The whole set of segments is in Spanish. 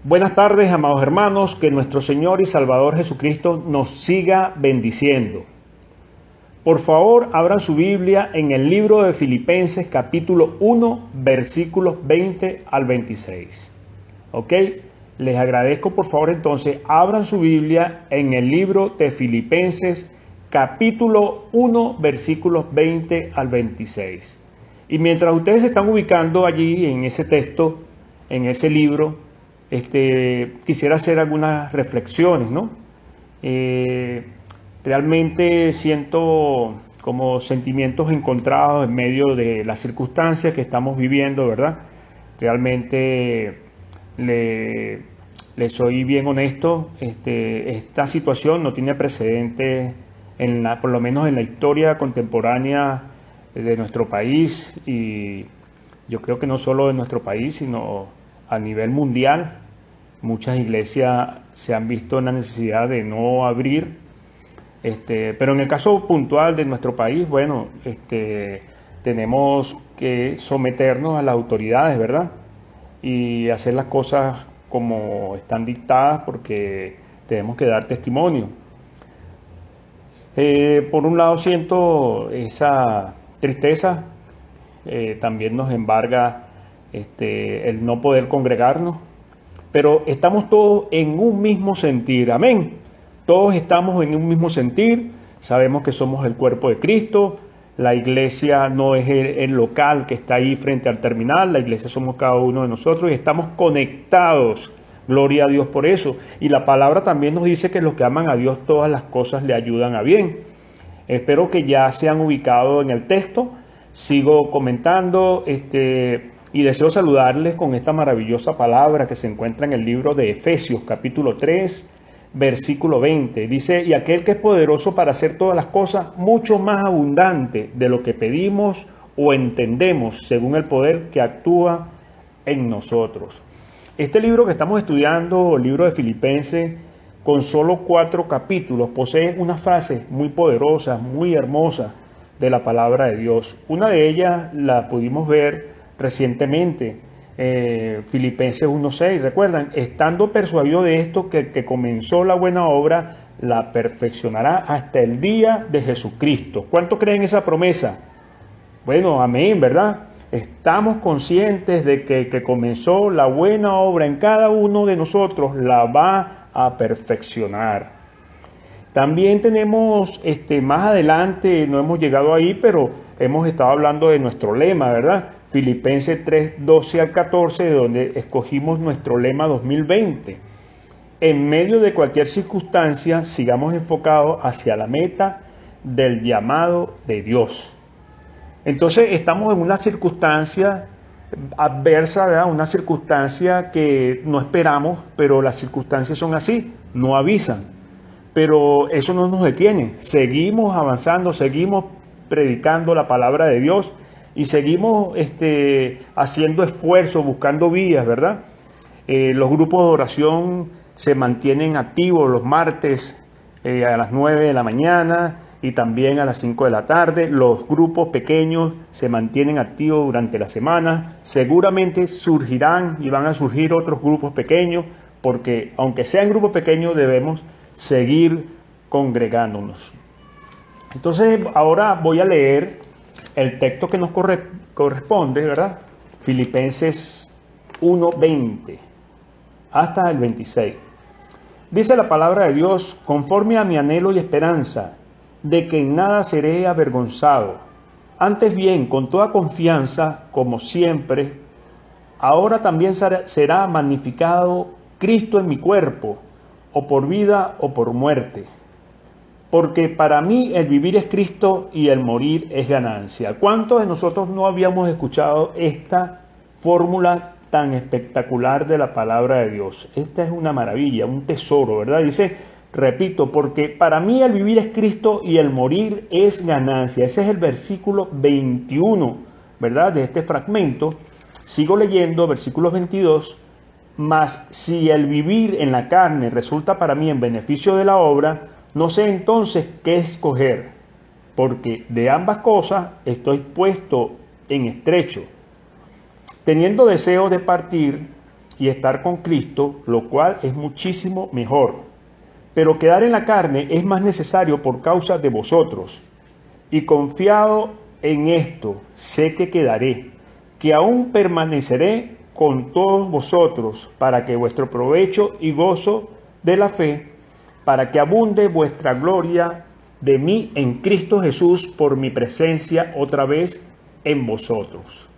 Buenas tardes, amados hermanos, que nuestro Señor y Salvador Jesucristo nos siga bendiciendo. Por favor, abran su Biblia en el libro de Filipenses capítulo 1, versículos 20 al 26. ¿Ok? Les agradezco, por favor, entonces, abran su Biblia en el libro de Filipenses capítulo 1, versículos 20 al 26. Y mientras ustedes se están ubicando allí en ese texto, en ese libro, quisiera hacer algunas reflexiones, ¿no? Realmente siento como sentimientos encontrados en medio de las circunstancias que estamos viviendo, ¿verdad? Realmente le soy bien honesto, esta situación no tiene precedente por lo menos en la historia contemporánea de nuestro país, y yo creo que no solo de nuestro país, sino a nivel mundial. Muchas iglesias se han visto en la necesidad de no abrir, pero en el caso puntual de nuestro país, bueno, tenemos que someternos a las autoridades, ¿verdad? Y hacer las cosas como están dictadas, porque tenemos que dar testimonio. Por un lado siento esa tristeza, también nos embarga el no poder congregarnos, pero estamos todos en un mismo sentir, amén. Todos estamos en un mismo sentir, sabemos que somos el cuerpo de Cristo. La iglesia no es el local que está ahí frente al terminal, la iglesia somos cada uno de nosotros y estamos conectados. Gloria a Dios por eso. Y la palabra también nos dice que los que aman a Dios, todas las cosas le ayudan a bien. Espero que ya se han ubicado en el texto. Sigo comentando y deseo saludarles con esta maravillosa palabra que se encuentra en el libro de Efesios, capítulo 3, versículo 20. Dice: y aquel que es poderoso para hacer todas las cosas mucho más abundante de lo que pedimos o entendemos, según el poder que actúa en nosotros. Este libro que estamos estudiando, el libro de Filipenses, con solo 4 capítulos, posee unas frases muy poderosas, muy hermosas de la palabra de Dios. Una de ellas la pudimos ver recientemente, Filipenses 1:6. Recuerdan: estando persuadido de esto, que el que comenzó la buena obra la perfeccionará hasta el día de Jesucristo. ¿Cuánto creen esa promesa? Bueno, amén, ¿verdad? Estamos conscientes de que el que comenzó la buena obra en cada uno de nosotros la va a perfeccionar. También tenemos, más adelante, no hemos llegado ahí, pero hemos estado hablando de nuestro lema, ¿verdad? Filipenses 3:12 al 14, de donde escogimos nuestro lema 2020. En medio de cualquier circunstancia, sigamos enfocados hacia la meta del llamado de Dios. Entonces estamos en una circunstancia adversa, ¿verdad? Una circunstancia que no esperamos, pero las circunstancias son así, no avisan. Pero eso no nos detiene, seguimos avanzando, seguimos predicando la palabra de Dios y seguimos haciendo esfuerzos, buscando vías, ¿verdad? Los grupos de oración se mantienen activos los martes a las 9 de la mañana y también a las 5 de la tarde. Los grupos pequeños se mantienen activos durante la semana. Seguramente surgirán y van a surgir otros grupos pequeños, porque aunque sean grupos pequeños, debemos seguir congregándonos. Entonces, ahora voy a leer el texto que nos corresponde, ¿verdad? Filipenses 1:20 hasta el 26. Dice la palabra de Dios: conforme a mi anhelo y esperanza, de que en nada seré avergonzado, antes bien, con toda confianza, como siempre, ahora también será magnificado Cristo en mi cuerpo, o por vida o por muerte. Porque para mí el vivir es Cristo y el morir es ganancia. ¿Cuántos de nosotros no habíamos escuchado esta fórmula tan espectacular de la palabra de Dios? Esta es una maravilla, un tesoro, ¿verdad? Dice, repito, porque para mí el vivir es Cristo y el morir es ganancia. Ese es el versículo 21, ¿verdad? De este fragmento. Sigo leyendo, versículo 22. Mas si el vivir en la carne resulta para mí en beneficio de la obra, no sé entonces qué escoger, porque de ambas cosas estoy puesto en estrecho, teniendo deseo de partir y estar con Cristo, lo cual es muchísimo mejor. Pero quedar en la carne es más necesario por causa de vosotros. Y confiado en esto, sé que quedaré, que aún permaneceré con todos vosotros, para que vuestro provecho y gozo de la fe, para que abunde vuestra gloria de mí en Cristo Jesús por mi presencia otra vez en vosotros.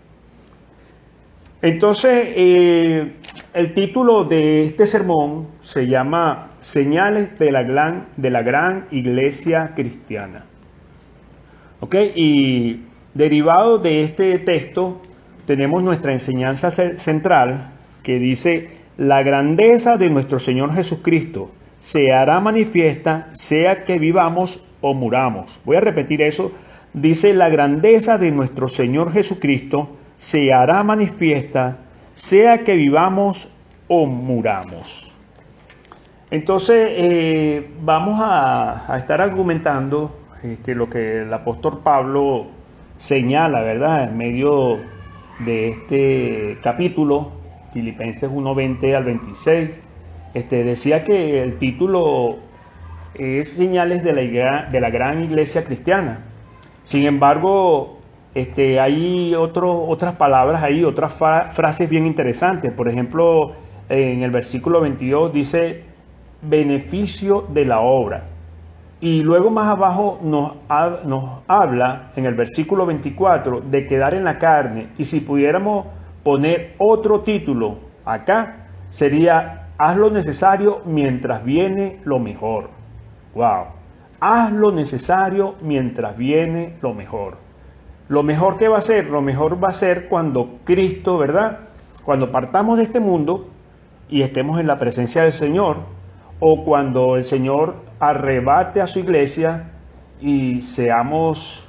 Entonces, el título de este sermón se llama Señales de la gran iglesia cristiana. ¿Ok? Y derivado de este texto, tenemos nuestra enseñanza central que dice: la grandeza de nuestro Señor Jesucristo se hará manifiesta, sea que vivamos o muramos. Voy a repetir eso. Dice: la grandeza de nuestro Señor Jesucristo se hará manifiesta, sea que vivamos o muramos. Entonces, vamos a estar argumentando lo que el apóstol Pablo señala, ¿verdad?, en medio de este capítulo, Filipenses 1:20 al 26. Decía que el título es Señales de la gran iglesia cristiana. Sin embargo, hay otras palabras ahí, otras frases bien interesantes. Por ejemplo, en el versículo 22 dice beneficio de la obra. Y luego más abajo nos habla en el versículo 24 de quedar en la carne. Y si pudiéramos poner otro título acá, sería: haz lo necesario mientras viene lo mejor. ¡Wow! Haz lo necesario mientras viene lo mejor. Lo mejor que va a ser, lo mejor va a ser cuando Cristo, ¿verdad?, cuando partamos de este mundo y estemos en la presencia del Señor, o cuando el Señor arrebate a su iglesia y seamos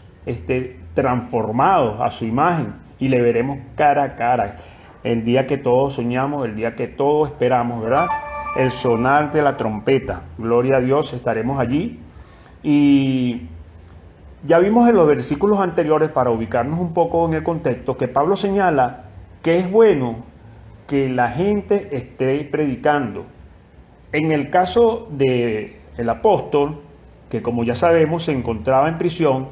transformados a su imagen y le veremos cara a cara. El día que todos soñamos, el día que todos esperamos, ¿verdad?, el sonar de la trompeta. Gloria a Dios, estaremos allí. Y ya vimos en los versículos anteriores, para ubicarnos un poco en el contexto, que Pablo señala que es bueno que la gente esté predicando. En el caso del apóstol, que como ya sabemos se encontraba en prisión,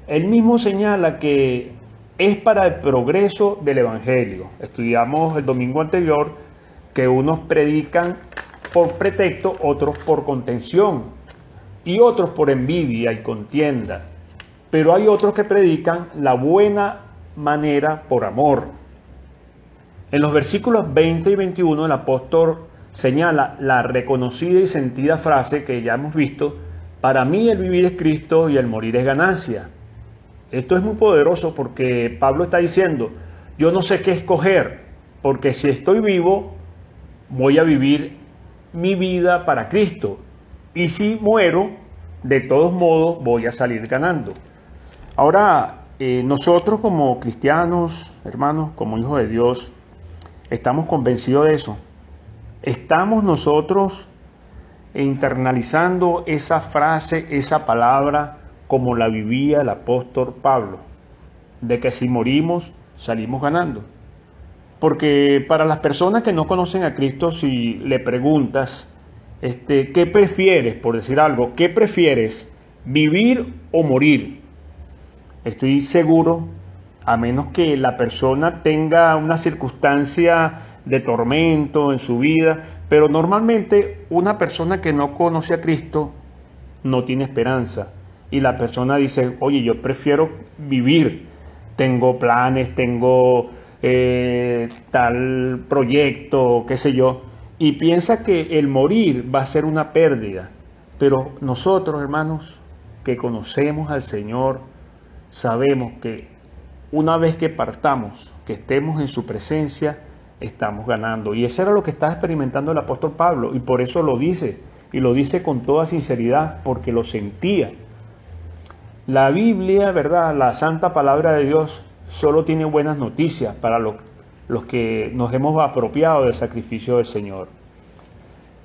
él mismo señala que es para el progreso del evangelio. Estudiamos el domingo anterior que unos predican por pretexto, otros por contención y otros por envidia y contienda. Pero hay otros que predican la buena manera por amor. En los versículos 20 y 21 el apóstol señala la reconocida y sentida frase que ya hemos visto: para mí el vivir es Cristo y el morir es ganancia. Esto es muy poderoso porque Pablo está diciendo: yo no sé qué escoger, porque si estoy vivo, voy a vivir mi vida para Cristo. Y si muero, de todos modos voy a salir ganando. Ahora, nosotros como cristianos, hermanos, como hijos de Dios, estamos convencidos de eso. Estamos nosotros internalizando esa frase, esa palabra, como la vivía el apóstol Pablo, de que si morimos, salimos ganando. Porque para las personas que no conocen a Cristo, si le preguntas, ¿qué prefieres? Por decir algo, ¿qué prefieres? ¿Vivir o morir? Estoy seguro, a menos que la persona tenga una circunstancia de tormento en su vida, pero normalmente una persona que no conoce a Cristo no tiene esperanza. Y la persona dice: oye, yo prefiero vivir, tengo planes, tengo tal proyecto, qué sé yo, y piensa que el morir va a ser una pérdida. Pero nosotros, hermanos, que conocemos al Señor, sabemos que una vez que partamos, que estemos en su presencia, estamos ganando. Y eso era lo que estaba experimentando el apóstol Pablo, y por eso lo dice, y lo dice con toda sinceridad, porque lo sentía. La Biblia, ¿verdad?, la santa palabra de Dios, solo tiene buenas noticias para los que nos hemos apropiado del sacrificio del Señor.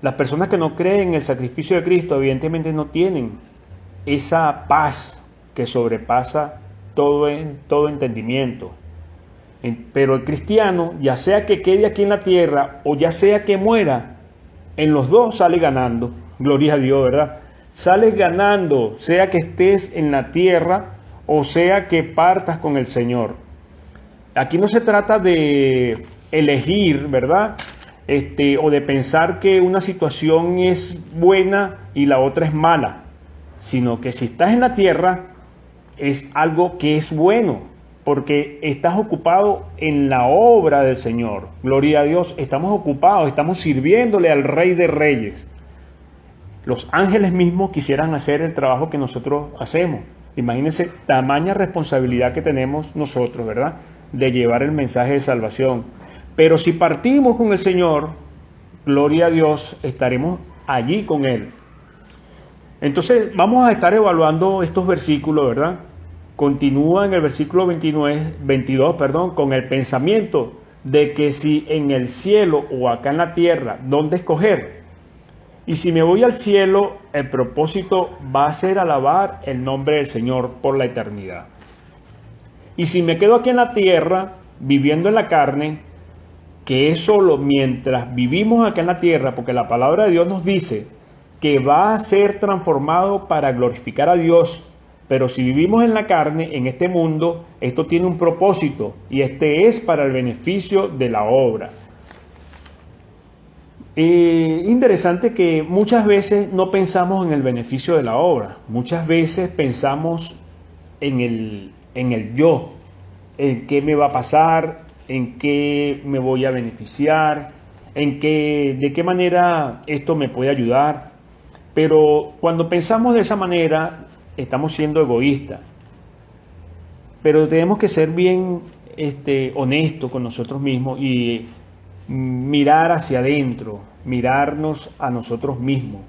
Las personas que no creen en el sacrificio de Cristo, evidentemente no tienen esa paz que sobrepasa todo entendimiento. Pero el cristiano, ya sea que quede aquí en la tierra o ya sea que muera, en los dos sale ganando. Gloria a Dios, ¿verdad? Sales ganando, sea que estés en la tierra o sea que partas con el Señor. Aquí no se trata de elegir, ¿verdad? O de pensar que una situación es buena y la otra es mala, sino que si estás en la tierra es algo que es bueno, porque estás ocupado en la obra del Señor. Gloria a Dios, estamos ocupados, estamos sirviéndole al Rey de Reyes. Los ángeles mismos quisieran hacer el trabajo que nosotros hacemos. Imagínense tamaña responsabilidad que tenemos nosotros, ¿verdad? De llevar el mensaje de salvación. Pero si partimos con el Señor, gloria a Dios, estaremos allí con Él. Entonces vamos a estar evaluando estos versículos, ¿verdad? Continúa en el versículo 22, con el pensamiento de que si en el cielo o acá en la tierra, ¿dónde escoger? Y si me voy al cielo, el propósito va a ser alabar el nombre del Señor por la eternidad. Y si me quedo aquí en la tierra, viviendo en la carne, que es solo mientras vivimos acá en la tierra, porque la palabra de Dios nos dice que va a ser transformado para glorificar a Dios. Pero si vivimos en la carne, en este mundo, esto tiene un propósito y este es para el beneficio de la obra. Interesante que muchas veces no pensamos en el beneficio de la obra. Muchas veces pensamos en el yo, en qué me va a pasar, en qué me voy a beneficiar, de qué manera esto me puede ayudar. Pero cuando pensamos de esa manera, estamos siendo egoístas. Pero tenemos que ser bien honestos con nosotros mismos y mirar hacia adentro, mirarnos a nosotros mismos.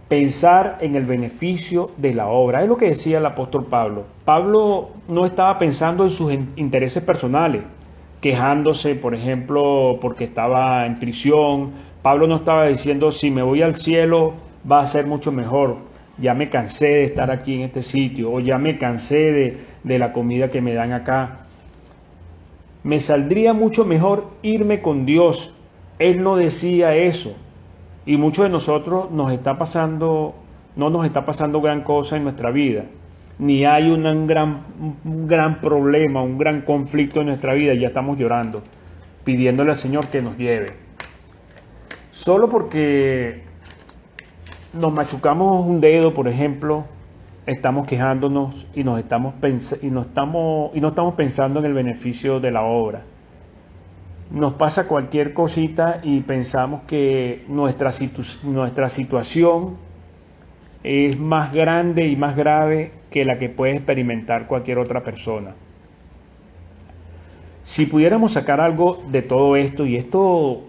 Pensar en el beneficio de la obra. Es lo que decía el apóstol Pablo. Pablo no estaba pensando en sus intereses personales, quejándose, por ejemplo, porque estaba en prisión. Pablo no estaba diciendo, si me voy al cielo va a ser mucho mejor. Ya me cansé de estar aquí en este sitio, o ya me cansé de la comida que me dan acá. Me saldría mucho mejor irme con Dios. Él no decía eso. Y muchos de nosotros no nos está pasando gran cosa en nuestra vida. Ni hay un gran problema, un gran conflicto en nuestra vida. Y ya estamos llorando, pidiéndole al Señor que nos lleve. Solo porque nos machucamos un dedo, por ejemplo, estamos quejándonos y no estamos pensando en el beneficio de la obra. Nos pasa cualquier cosita y pensamos que nuestra situación es más grande y más grave que la que puede experimentar cualquier otra persona. Si pudiéramos sacar algo de todo esto, y esto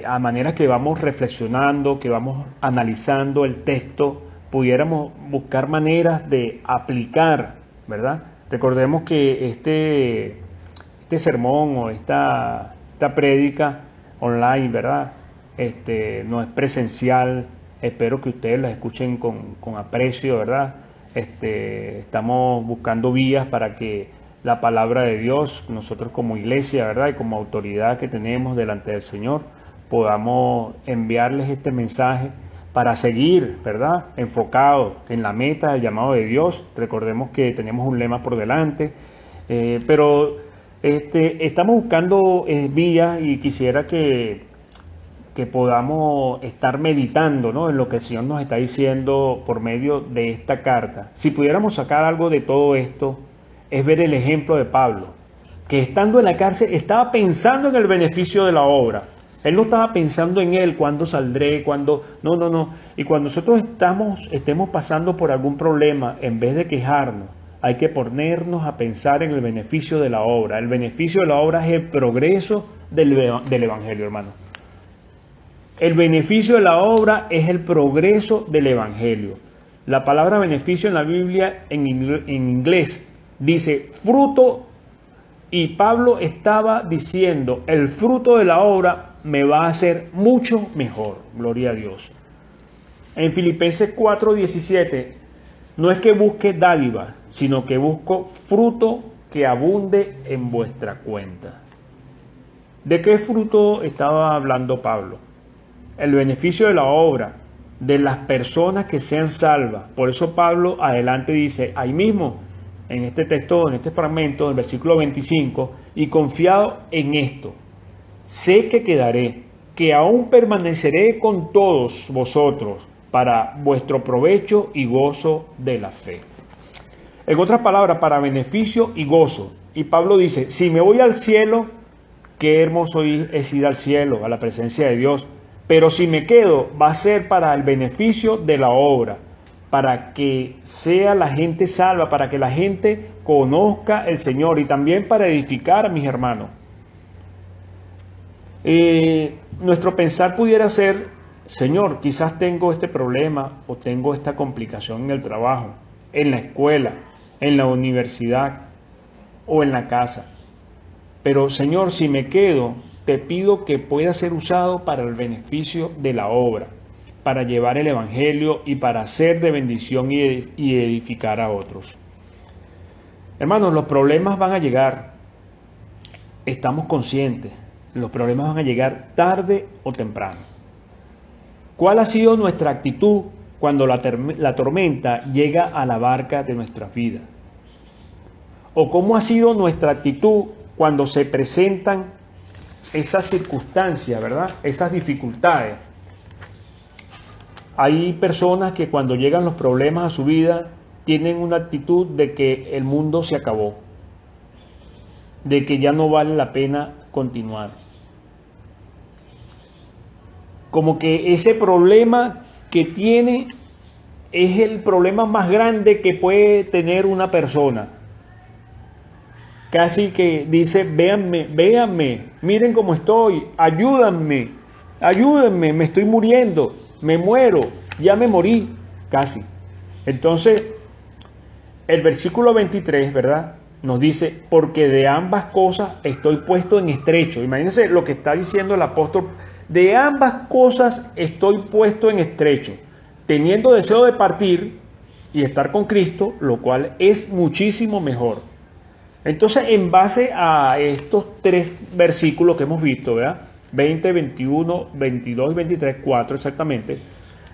a manera que vamos reflexionando, que vamos analizando el texto, pudiéramos buscar maneras de aplicar, ¿verdad? Recordemos que este sermón o esta prédica online, ¿verdad? No es presencial. Espero que ustedes la escuchen con aprecio, ¿verdad? Estamos buscando vías para que la palabra de Dios, nosotros como iglesia, ¿verdad? Y como autoridad que tenemos delante del Señor, podamos enviarles este mensaje para seguir, ¿verdad? Enfocado en la meta, el llamado de Dios. Recordemos que tenemos un lema por delante, pero estamos buscando vías y quisiera que podamos estar meditando, ¿no?, en lo que el Señor nos está diciendo por medio de esta carta. Si pudiéramos sacar algo de todo esto, es ver el ejemplo de Pablo, que estando en la cárcel estaba pensando en el beneficio de la obra. Él no estaba pensando en él, cuándo saldré, cuándo... No. Y cuando nosotros estemos pasando por algún problema, en vez de quejarnos, hay que ponernos a pensar en el beneficio de la obra. El beneficio de la obra es el progreso del Evangelio, hermano. El beneficio de la obra es el progreso del Evangelio. La palabra beneficio en la Biblia, en inglés, dice fruto, y Pablo estaba diciendo, el fruto de la obra me va a hacer mucho mejor. Gloria a Dios. En Filipenses 4:17, no es que busque dádivas, sino que busco fruto que abunde en vuestra cuenta. ¿De qué fruto estaba hablando Pablo? El beneficio de la obra, de las personas que sean salvas. Por eso Pablo adelante dice, ahí mismo, en este texto, en este fragmento, del versículo 25, y confiado en esto, sé que quedaré, que aún permaneceré con todos vosotros para vuestro provecho y gozo de la fe. En otras palabras, para beneficio y gozo. Y Pablo dice, si me voy al cielo, qué hermoso es ir al cielo, a la presencia de Dios. Pero si me quedo, va a ser para el beneficio de la obra, para que sea la gente salva, para que la gente conozca el Señor y también para edificar a mis hermanos. Nuestro pensar pudiera ser, Señor, quizás tengo este problema o tengo esta complicación en el trabajo, en la escuela, en la universidad o en la casa. Pero Señor, si me quedo, te pido que pueda ser usado para el beneficio de la obra, para llevar el Evangelio y para ser de bendición y edificar a otros. Hermanos, los problemas van a llegar, estamos conscientes, los problemas van a llegar tarde o temprano. ¿Cuál ha sido nuestra actitud cuando la tormenta llega a la barca de nuestras vidas? ¿O cómo ha sido nuestra actitud cuando se presentan esas circunstancias, ¿verdad? Esas dificultades? Hay personas que cuando llegan los problemas a su vida tienen una actitud de que el mundo se acabó, de que ya no vale la pena continuar. Como que ese problema que tiene es el problema más grande que puede tener una persona. Casi que dice, véanme, miren cómo estoy, ayúdenme, me estoy muriendo, me muero, ya me morí, casi. Entonces, el versículo 23, ¿verdad? Nos dice, porque de ambas cosas estoy puesto en estrecho. Imagínense lo que está diciendo el apóstol, de ambas cosas estoy puesto en estrecho, teniendo deseo de partir y estar con Cristo, lo cual es muchísimo mejor. Entonces, en base a estos tres versículos que hemos visto, ¿verdad? 20, 21, 22 y 23, 4 exactamente,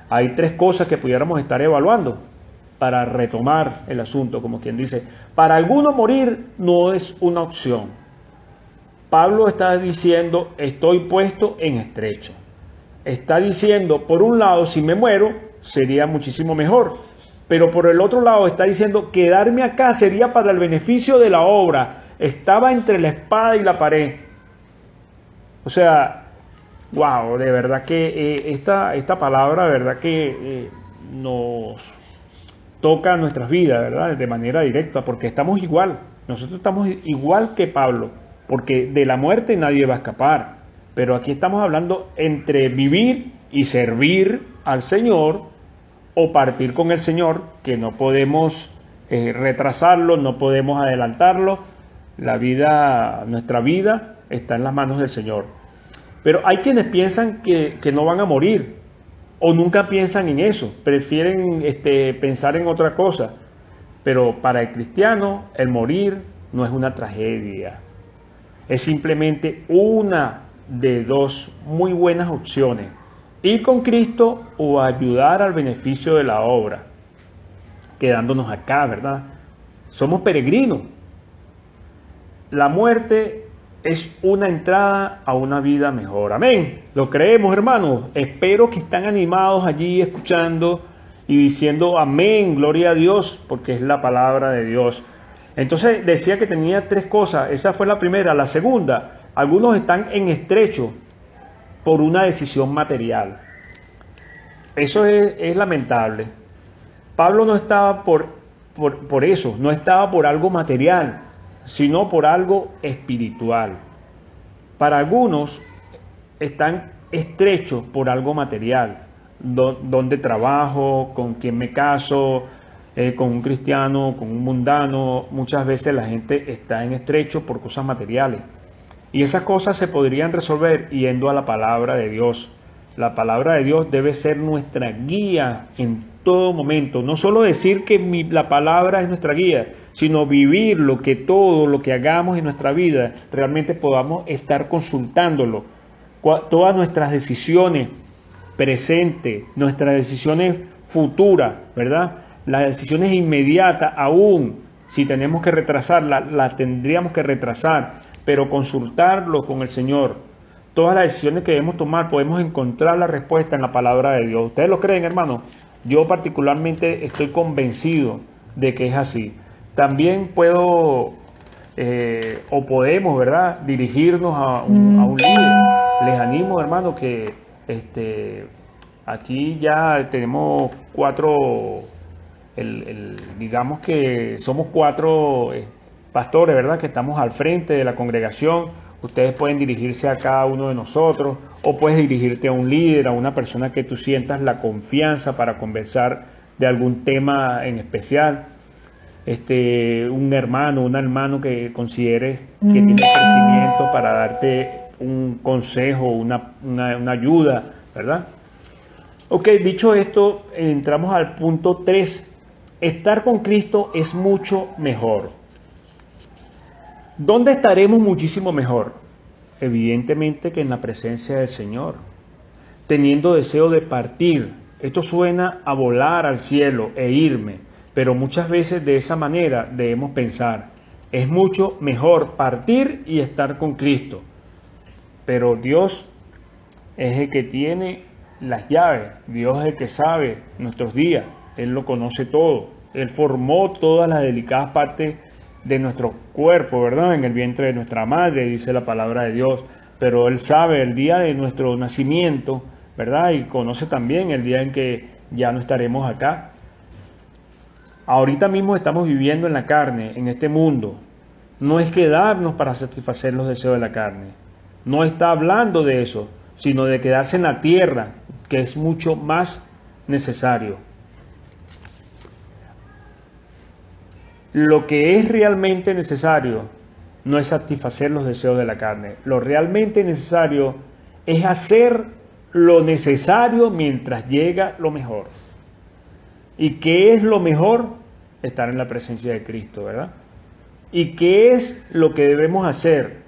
hay tres cosas que pudiéramos estar evaluando para retomar el asunto, como quien dice, para algunos morir no es una opción. Pablo está diciendo, estoy puesto en estrecho. Está diciendo, por un lado, si me muero, sería muchísimo mejor. Pero por el otro lado está diciendo, quedarme acá sería para el beneficio de la obra. Estaba entre la espada y la pared. O sea, wow, de verdad que esta palabra, de verdad que nos toca nuestras vidas, ¿verdad? De manera directa, porque estamos igual. Nosotros estamos igual que Pablo, porque de la muerte nadie va a escapar. Pero aquí estamos hablando entre vivir y servir al Señor, o partir con el Señor, que no podemos retrasarlo, no podemos adelantarlo. Nuestra vida está en las manos del Señor. Pero hay quienes piensan que no van a morir, o nunca piensan en eso, prefieren pensar en otra cosa. Pero para el cristiano, el morir no es una tragedia. Es simplemente una de dos muy buenas opciones. Ir con Cristo o ayudar al beneficio de la obra, quedándonos acá, ¿verdad? Somos peregrinos. La muerte es una entrada a una vida mejor. Amén. Lo creemos, hermanos. Espero que están animados allí escuchando y diciendo amén, gloria a Dios, porque es la palabra de Dios. Entonces decía que tenía tres cosas. Esa fue la primera. La segunda, algunos están en estrecho por una decisión material. Eso es lamentable. Pablo no estaba por eso, no estaba por algo material, sino por algo espiritual. Para algunos están estrechos por algo material. ¿Dónde trabajo? ¿Con quién me caso? ¿Con un cristiano? ¿Con un mundano? Muchas veces la gente está en estrecho por cosas materiales. Y esas cosas se podrían resolver yendo a la palabra de Dios. La palabra de Dios debe ser nuestra guía en todo momento. No solo decir que la palabra es nuestra guía, sino vivir todo lo que hagamos en nuestra vida, realmente podamos estar consultándolo. Todas nuestras decisiones presentes, nuestras decisiones futuras, ¿verdad? Las decisiones inmediatas, aún si tenemos que retrasarlas, las tendríamos que retrasar, pero consultarlo con el Señor. Todas las decisiones que debemos tomar, podemos encontrar la respuesta en la palabra de Dios. ¿Ustedes lo creen, hermano? Yo particularmente estoy convencido de que es así. También puedo o podemos, ¿verdad?, dirigirnos a un líder. Les animo, hermano, que aquí ya tenemos digamos que somos 4 pastores, ¿verdad?, que estamos al frente de la congregación. Ustedes pueden dirigirse a cada uno de nosotros, o puedes dirigirte a un líder, a una persona que tú sientas la confianza para conversar de algún tema en especial. Un hermano, una hermana que consideres que tiene crecimiento para darte un consejo, una ayuda, ¿verdad? Ok, dicho esto, entramos al punto 3. Estar con Cristo es mucho mejor. ¿Dónde estaremos muchísimo mejor? Evidentemente que en la presencia del Señor, teniendo deseo de partir. Esto suena a volar al cielo e irme, pero muchas veces de esa manera debemos pensar, es mucho mejor partir y estar con Cristo. Pero Dios es el que tiene las llaves, Dios es el que sabe nuestros días, Él lo conoce todo, Él formó todas las delicadas partes de nuestro cuerpo, ¿verdad? En el vientre de nuestra madre, dice la palabra de Dios, pero Él sabe el día de nuestro nacimiento, ¿verdad? Y conoce también el día en que ya no estaremos acá. Ahorita mismo estamos viviendo en la carne, en este mundo. No es quedarnos para satisfacer los deseos de la carne. No está hablando de eso, sino de quedarse en la tierra, que es mucho más necesario. Lo que es realmente necesario no es satisfacer los deseos de la carne. Lo realmente necesario es hacer lo necesario mientras llega lo mejor. ¿Y qué es lo mejor? Estar en la presencia de Cristo, ¿verdad? ¿Y qué es lo que debemos hacer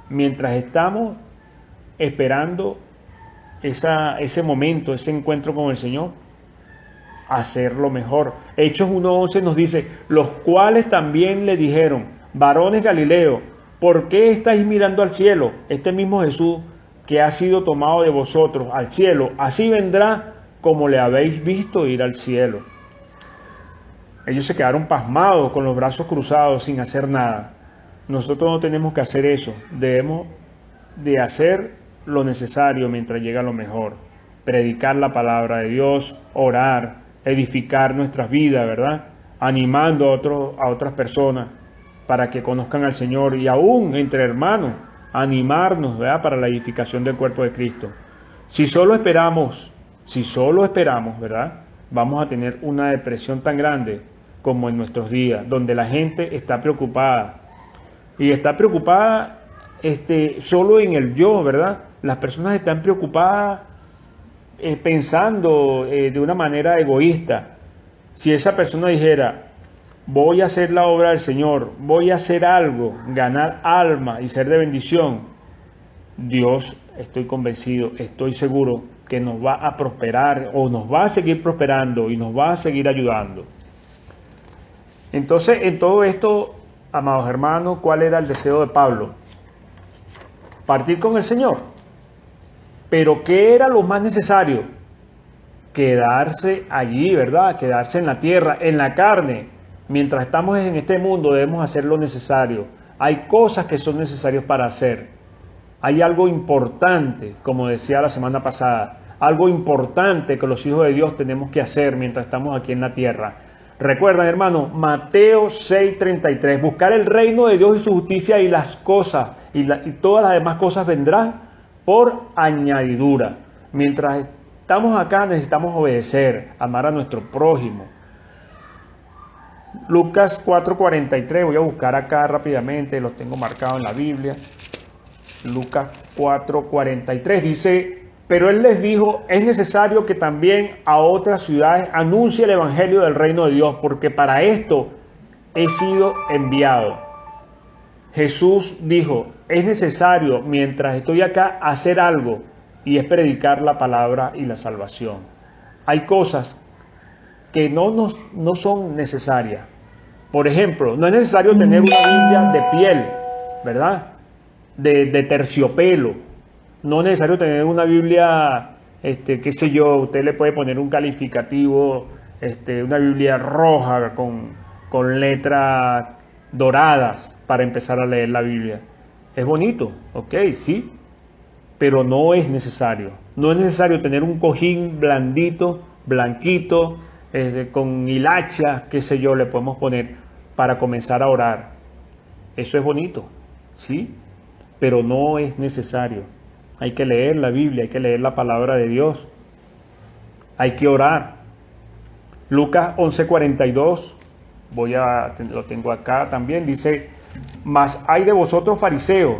mientras estamos esperando ese momento, ese encuentro con el Señor? Hacerlo mejor. Hechos 1:11 nos dice, los cuales también le dijeron, varones Galileos, ¿por qué estáis mirando al cielo? Este mismo Jesús que ha sido tomado de vosotros al cielo, así vendrá como le habéis visto ir al cielo. Ellos se quedaron pasmados con los brazos cruzados sin hacer nada. Nosotros no tenemos que hacer eso. Debemos de hacer lo necesario mientras llega lo mejor. Predicar la palabra de Dios, orar, edificar nuestras vidas, ¿verdad? Animando a otras personas para que conozcan al Señor y aún entre hermanos, animarnos, ¿verdad?, para la edificación del cuerpo de Cristo. Si solo esperamos, ¿verdad?, vamos a tener una depresión tan grande como en nuestros días, donde la gente está preocupada. Y está preocupada solo en el yo, ¿verdad? Las personas están preocupadas pensando de una manera egoísta. Si esa persona dijera, voy a hacer la obra del Señor, voy a hacer algo, ganar alma y ser de bendición, Dios, estoy convencido, estoy seguro que nos va a prosperar o nos va a seguir prosperando y nos va a seguir ayudando. Entonces, en todo esto, amados hermanos, ¿cuál era el deseo de Pablo? Partir con el Señor. Pero ¿qué era lo más necesario? Quedarse allí, ¿verdad? Quedarse en la tierra, en la carne. Mientras estamos en este mundo debemos hacer lo necesario. Hay cosas que son necesarias para hacer. Hay algo importante, como decía la semana pasada, algo importante que los hijos de Dios tenemos que hacer mientras estamos aquí en la tierra. Recuerdan, hermano, Mateo 6:33, buscar el reino de Dios y su justicia y las cosas, y todas las demás cosas vendrán por añadidura. Mientras estamos acá necesitamos obedecer, amar a nuestro prójimo. Lucas 4:43, voy a buscar acá rápidamente, los tengo marcados en la Biblia. Lucas 4:43 dice, pero él les dijo, es necesario que también a otras ciudades anuncie el evangelio del reino de Dios, porque para esto he sido enviado. Jesús dijo, es necesario mientras estoy acá hacer algo, y es predicar la palabra y la salvación. Hay cosas que no son necesarias. Por ejemplo, no es necesario tener una Biblia de piel, ¿verdad? De terciopelo. No es necesario tener una Biblia, qué sé yo, usted le puede poner un calificativo, una Biblia roja con letras doradas para empezar a leer la Biblia. Es bonito, ok, sí, pero no es necesario. No es necesario tener un cojín blandito, blanquito, con hilachas, qué sé yo, le podemos poner para comenzar a orar. Eso es bonito, sí, pero no es necesario. Hay que leer la Biblia, hay que leer la palabra de Dios. Hay que orar. Lucas 11:42, lo tengo acá también, dice, mas hay de vosotros fariseos,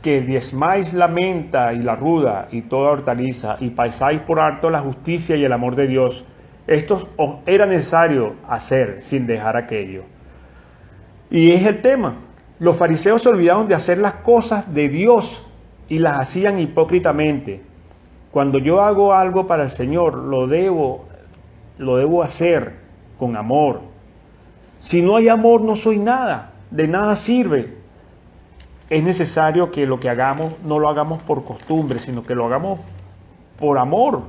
que diezmáis la menta y la ruda y toda hortaliza, y pasáis por alto la justicia y el amor de Dios. Esto os era necesario hacer sin dejar aquello. Y es el tema. Los fariseos se olvidaron de hacer las cosas de Dios y las hacían hipócritamente. Cuando yo hago algo para el Señor, lo debo hacer con amor. Si no hay amor, no soy nada, de nada sirve. Es necesario que lo que hagamos no lo hagamos por costumbre, sino que lo hagamos por amor.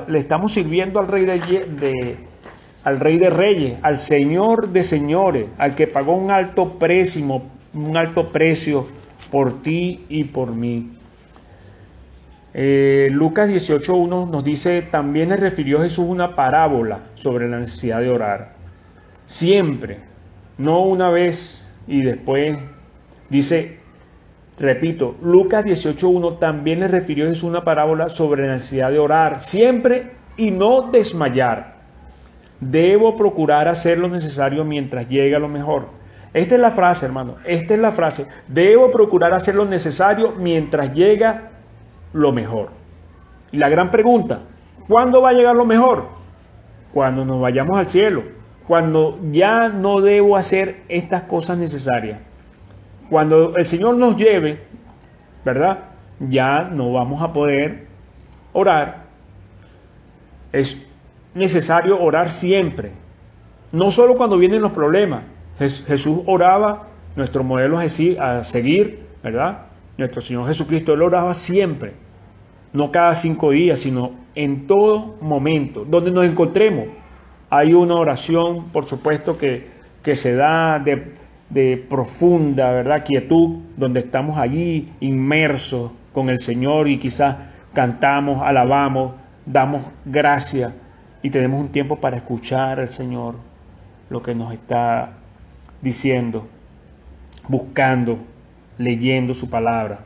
Le estamos sirviendo al Rey de Reyes, al Señor de Señores, al que pagó un alto precio por ti y por mí. Lucas 18:1 nos dice, también le refirió Jesús una parábola sobre la necesidad de orar. Siempre, no una vez y después. Dice, repito, Lucas 18:1 también le refirió Jesús una parábola sobre la necesidad de orar siempre y no desmayar. Debo procurar hacer lo necesario mientras llega lo mejor. Esta es la frase, hermano. Esta es la frase. Debo procurar hacer lo necesario mientras llega lo mejor. Y la gran pregunta, ¿cuándo va a llegar lo mejor? Cuando nos vayamos al cielo. Cuando ya no debo hacer estas cosas necesarias. Cuando el Señor nos lleve, ¿verdad? Ya no vamos a poder orar. Es necesario orar siempre. No solo cuando vienen los problemas. Jesús oraba, nuestro modelo a seguir, ¿verdad? Nuestro Señor Jesucristo, Él oraba siempre. No cada 5 días, sino en todo momento. Donde nos encontremos, hay una oración, por supuesto, que se da de profunda, ¿verdad?, quietud, donde estamos allí inmersos con el Señor y quizás cantamos, alabamos, damos gracias y tenemos un tiempo para escuchar al Señor lo que nos está diciendo, buscando, leyendo su palabra.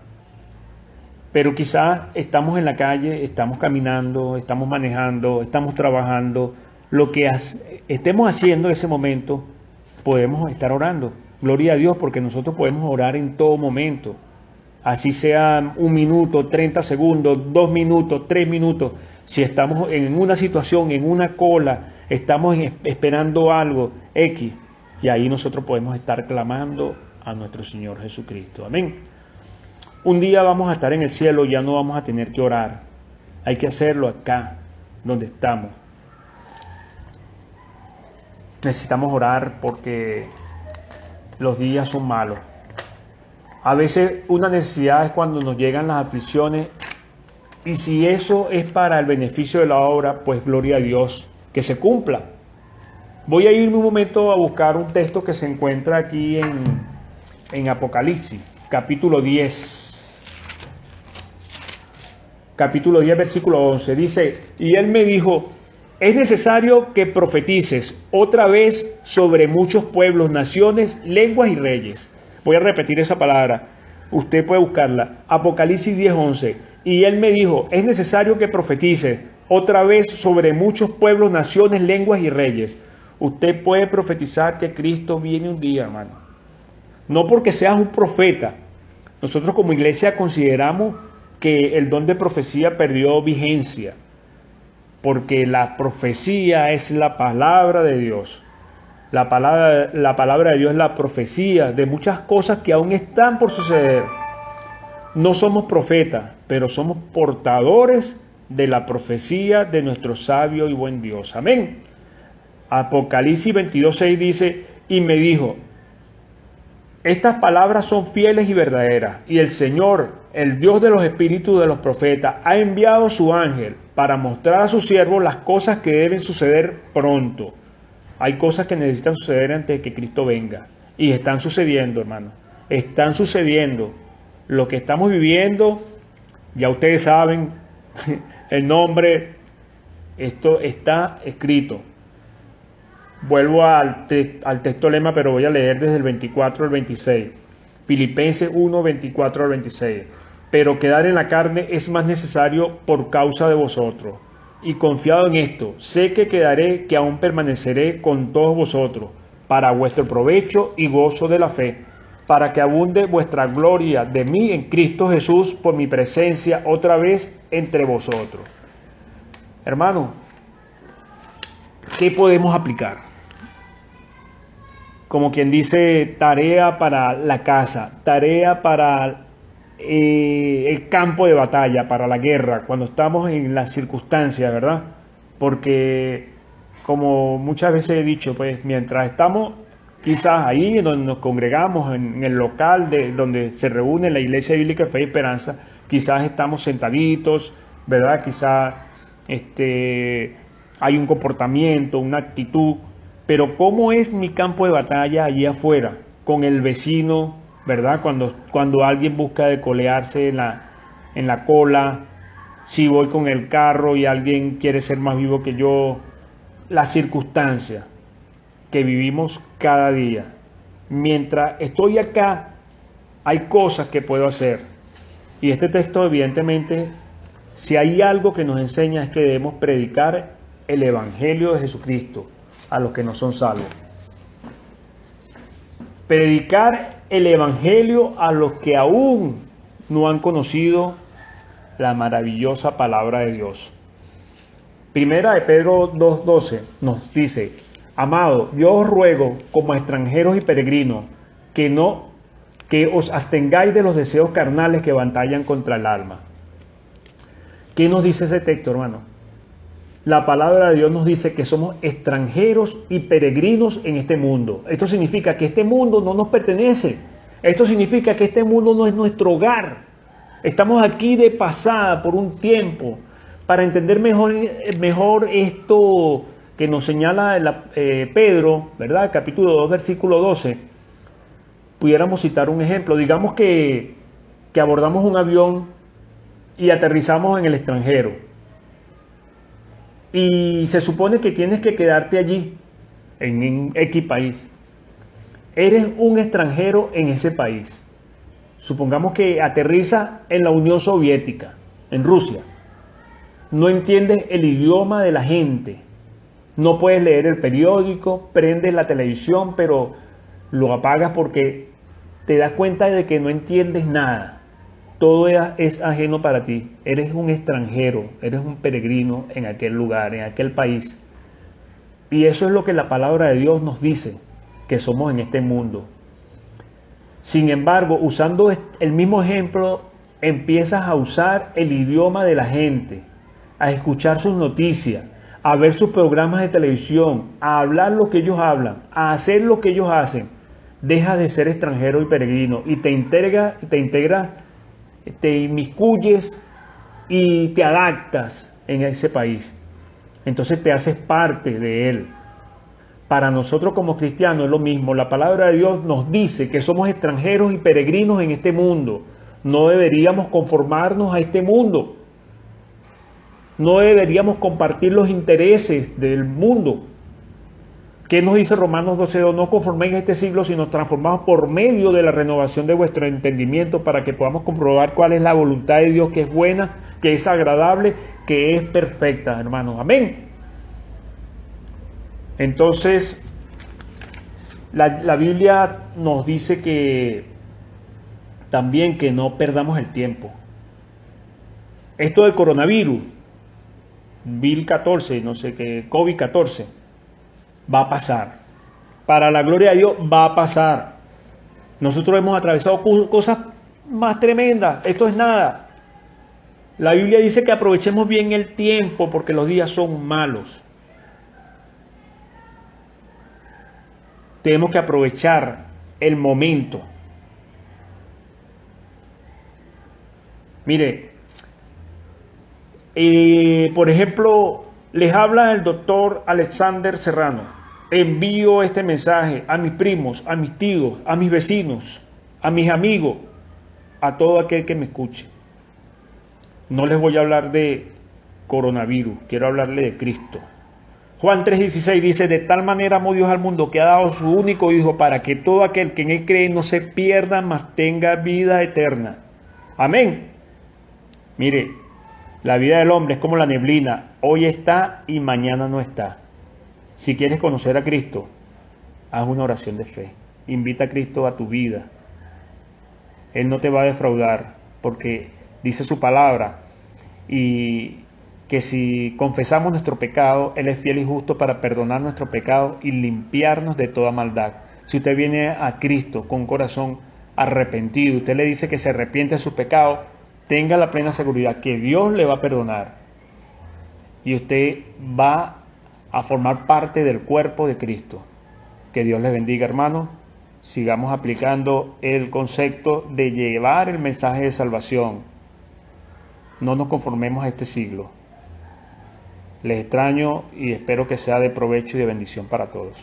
Pero quizás estamos en la calle, estamos caminando, estamos manejando, estamos trabajando. Lo que estemos haciendo en ese momento, podemos estar orando. Gloria a Dios, porque nosotros podemos orar en todo momento. Así sea 1 minuto, 30 segundos, 2 minutos, 3 minutos. Si estamos en una situación, en una cola, estamos esperando algo, X, y ahí nosotros podemos estar clamando a nuestro Señor Jesucristo. Amén. Un día vamos a estar en el cielo, ya no vamos a tener que orar. Hay que hacerlo acá, donde estamos. Necesitamos orar porque los días son malos. A veces una necesidad es cuando nos llegan las aflicciones, y si eso es para el beneficio de la obra, pues gloria a Dios, que se cumpla. Voy a irme un momento a buscar un texto que se encuentra aquí en Apocalipsis, capítulo 10. Capítulo 10, versículo 11. Dice, y él me dijo, es necesario que profetices otra vez sobre muchos pueblos, naciones, lenguas y reyes. Voy a repetir esa palabra. Usted puede buscarla. Apocalipsis 10:11. Y él me dijo, es necesario que profetices otra vez sobre muchos pueblos, naciones, lenguas y reyes. Usted puede profetizar que Cristo viene un día, hermano. No porque seas un profeta. Nosotros como iglesia consideramos que el don de profecía perdió vigencia, porque la profecía es la palabra de Dios. La palabra de Dios es la profecía de muchas cosas que aún están por suceder. No somos profetas, pero somos portadores de la profecía de nuestro sabio y buen Dios. Amén. Apocalipsis 22:6 dice, y me dijo, estas palabras son fieles y verdaderas, y el Señor, el Dios de los espíritus de los profetas, ha enviado su ángel para mostrar a sus siervos las cosas que deben suceder pronto. Hay cosas que necesitan suceder antes de que Cristo venga, y están sucediendo, hermano. Están sucediendo. Lo que estamos viviendo, ya ustedes saben, el nombre, esto está escrito. Vuelvo al texto lema, pero voy a leer desde el 24 al 26. Filipenses 1, 24 al 26. Pero quedar en la carne es más necesario por causa de vosotros. Y confiado en esto, sé que quedaré, que aún permaneceré con todos vosotros, para vuestro provecho y gozo de la fe, para que abunde vuestra gloria de mí en Cristo Jesús por mi presencia otra vez entre vosotros. Hermano, ¿qué podemos aplicar? Como quien dice, tarea para la casa, tarea para el campo de batalla, para la guerra, cuando estamos en las circunstancias, ¿verdad? Porque, como muchas veces he dicho, pues mientras estamos quizás ahí donde nos congregamos, en el local donde se reúne la Iglesia Bíblica de Fe y Esperanza, quizás estamos sentaditos, ¿verdad? Quizás hay un comportamiento, una actitud, pero ¿cómo es mi campo de batalla allí afuera? Con el vecino, ¿verdad? Cuando alguien busca decolearse en la cola, si voy con el carro y alguien quiere ser más vivo que yo, la circunstancia que vivimos cada día. Mientras estoy acá, hay cosas que puedo hacer. Y este texto, evidentemente, si hay algo que nos enseña es que debemos predicar el Evangelio de Jesucristo a los que no son salvos. Predicar el Evangelio a los que aún no han conocido la maravillosa palabra de Dios. Primera de Pedro 2:12 nos dice, amado, yo os ruego como extranjeros y peregrinos que os abstengáis de los deseos carnales que batallan contra el alma. ¿Qué nos dice ese texto, hermano? La palabra de Dios nos dice que somos extranjeros y peregrinos en este mundo. Esto significa que este mundo no nos pertenece. Esto significa que este mundo no es nuestro hogar. Estamos aquí de pasada por un tiempo para entender mejor esto que nos señala Pedro, ¿verdad? Capítulo 2, versículo 12. Pudiéramos citar un ejemplo. Digamos que abordamos un avión y aterrizamos en el extranjero. Y se supone que tienes que quedarte allí, en X país. Eres un extranjero en ese país. Supongamos que aterriza en la Unión Soviética, en Rusia. No entiendes el idioma de la gente. No puedes leer el periódico, prendes la televisión, pero lo apagas porque te das cuenta de que no entiendes nada. Todo es ajeno para ti. Eres un extranjero, eres un peregrino en aquel lugar, en aquel país. Y eso es lo que la palabra de Dios nos dice, que somos en este mundo. Sin embargo, usando el mismo ejemplo, empiezas a usar el idioma de la gente, a escuchar sus noticias, a ver sus programas de televisión, a hablar lo que ellos hablan, a hacer lo que ellos hacen. Dejas de ser extranjero y peregrino y te inmiscuyes y te adaptas en ese país. Entonces te haces parte de él. Para nosotros como cristianos es lo mismo. La palabra de Dios nos dice que somos extranjeros y peregrinos en este mundo. No deberíamos conformarnos a este mundo. No deberíamos compartir los intereses del mundo. ¿Qué nos dice Romanos 12:2? No conforméis a este siglo, sino transformados por medio de la renovación de vuestro entendimiento para que podamos comprobar cuál es la voluntad de Dios, que es buena, que es agradable, que es perfecta, hermanos. Amén. Entonces, la Biblia nos dice que también que no perdamos el tiempo. Esto del coronavirus, COVID-14, va a pasar. para la gloria de Dios va a pasar. Nosotros hemos atravesado cosas más tremendas. Esto es nada. La Biblia dice que aprovechemos bien el tiempo porque los días son malos. Tenemos que aprovechar el momento. Mire, por ejemplo, les habla el doctor Alexander Serrano. Envío este mensaje a mis primos, a mis tíos, a mis vecinos, a mis amigos, a todo aquel que me escuche. No les voy a hablar de coronavirus, quiero hablarle de Cristo. Juan 3:16 dice, de tal manera amó Dios al mundo que ha dado su único Hijo para que todo aquel que en Él cree no se pierda, mas tenga vida eterna. Amén. Mire, la vida del hombre es como la neblina, hoy está y mañana no está. Si quieres conocer a Cristo, haz una oración de fe. Invita a Cristo a tu vida. Él no te va a defraudar porque dice su palabra y que si confesamos nuestro pecado, Él es fiel y justo para perdonar nuestro pecado y limpiarnos de toda maldad. Si usted viene a Cristo con un corazón arrepentido, usted le dice que se arrepiente de su pecado, tenga la plena seguridad que Dios le va a perdonar y usted va a formar parte del cuerpo de Cristo. Que Dios les bendiga, hermanos. Sigamos aplicando el concepto de llevar el mensaje de salvación. No nos conformemos a este siglo. Les extraño y espero que sea de provecho y de bendición para todos.